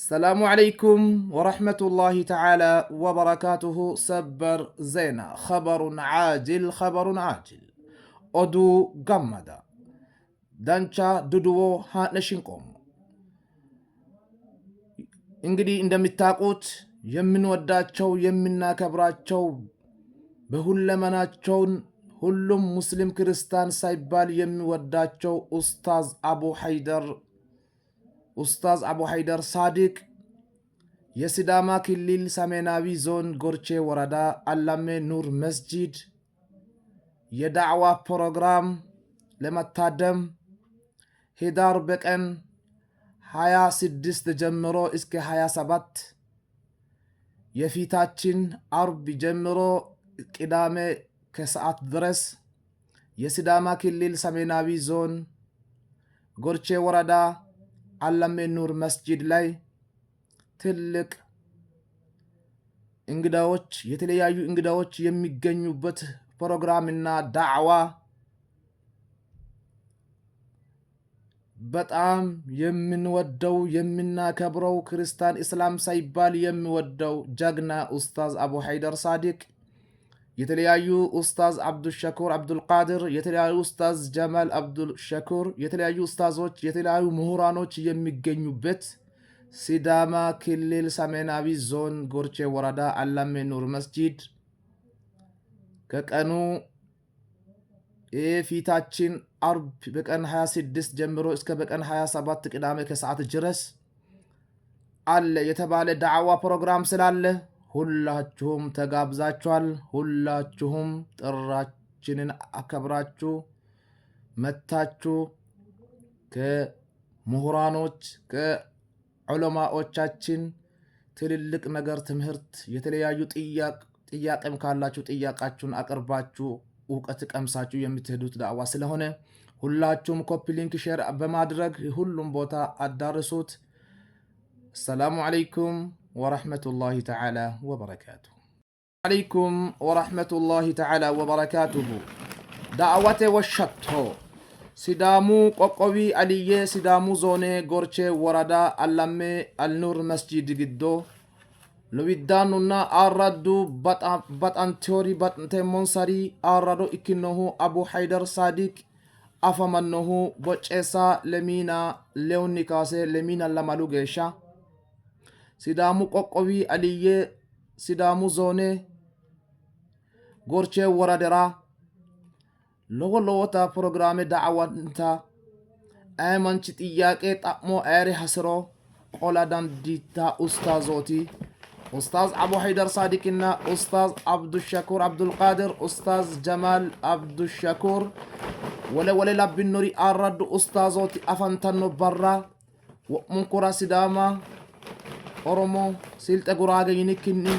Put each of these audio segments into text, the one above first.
السلام عليكم ورحمة الله تعالى وبركاته. سبر زينة، خبر عاجل خبر عاجل أدو قمدا دانشا دودو ها نشنكم እንግዲህ እንደምታውቁት የምንወዳቸው የምናከብራቸው በሁለመናቸው ሁሉም ሙስሊም ክርስቲያን ሳይባል የሚወዳቸው ኡስታዝ አቡ ሀይደር ሳዲቅ የሲዳማ ክልል ሰሜናዊ ዞን ጎርቼ ወረዳ አላሜ ኑር መስጂድ የዳዕዋ ፕሮግራም ለመታደም ሂዳር በቀን 26 ጀምሮ እስከ 27 የፊታችን አርብ ጀምሮ ቅዳሜ ከሰዓት ድረስ የሲዳማ ክልል ሰሜናዊ ዞን ጎርቼ ወረዳ አላሜ ኑር መስጂድ ላይ ትልቅ እንግዳዎች የተለያዩ እንግዳዎች የሚገኙበት ፕሮግራምና ዳዕዋ በጣም የምንወደው የምናከብረው ክርስቲያን እስላም ሳይባል የሚወደው ጀግና ኡስታዝ አቡ ሀይደር ሳዲቅ የተለያዩ ኡስታዝ አብዱልሸኩር አብዱልቃድር የተለያዩ ኡስታዝ ጀማል አብዱልሸኩር የተለያዩ ኡስታዞች የተለያዩ ምሁራኖች የሚገኙበት ሲዳማ ክልል ሰሜናዊ ዞን ጎርቼ ወረዳ አላሜ ኑር መስጂድ ከቀኑ የፊታችን አርብ በቀን 26 ጀምሮ እስከ በቀን 27 ቅዳሜ ከሰዓት ድረስ አለ የተባለ ዳዕዋ ፕሮግራም ስላለ ሁላችሁም ተጋብዛችኋል። ሁላችሁም ጥራችንን አከብራችሁ መታችሁ ከምሁራኖች ከዑለማዎቻችን ትልልቅ ነገር ትምህርት የተለያዩ ጥያቄም ካላችሁ ጥያቄያችሁን አቅርባችሁ እውቀት ቀምሳችሁ የምትሄዱት ዳዕዋ ስለሆነ ሁላችሁም ኮፒ ሊንክ ሼር በማድረግ ሁሉም ቦታ አዳርሱት። السلام عليكم ورحمة الله تعالى وبركاته. عليكم ورحمة الله تعالى وبركاته. دعوة وشطه سدامو قوقوي علي سدامو زوني غورچه وردا علامي النور مسجد جدو لويدانونا አራዱ በጣም ቲዮሪ ተሞንሰሪ አራዶ ኢክኖሁ አቡ ሀይደር ሳዲቅ አፈመኖሁ ቦጨሳ ለሚና ሌውኒካሴ ለሚና ለማሉ ጌሻ ሲዳሙ ቆቆቢ አልየ ሲዳሙ ዞኔ ጎርቼ ወረደራ ሎወሎወታ ፕሮግራሜ ዳዕዋንታ አይመንች ጥያቄ ጣሞ አይሪ ሐስሮ ቆላዳን ዲታ ኡስታዞቲ أستاذ أبو حيدر صادقنا أستاذ عبد الشكور عبد القادر أستاذ جمال عبد الشكور ولا لب النوري أرد أستاذوتي أفنتنو برا ومنكرا سداما أورمو سيلت أقراغ ينكني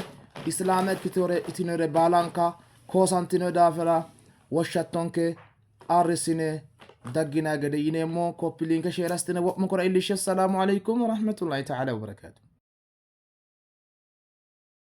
إسلامك إتنوري بالانكا كوسانتينو دافرا وشاتونك أرسيني دقنا قد ينمو كوبي لينك شيراستنا ومنكرا إليش. السلام عليكم ورحمة الله تعالى وبركاته.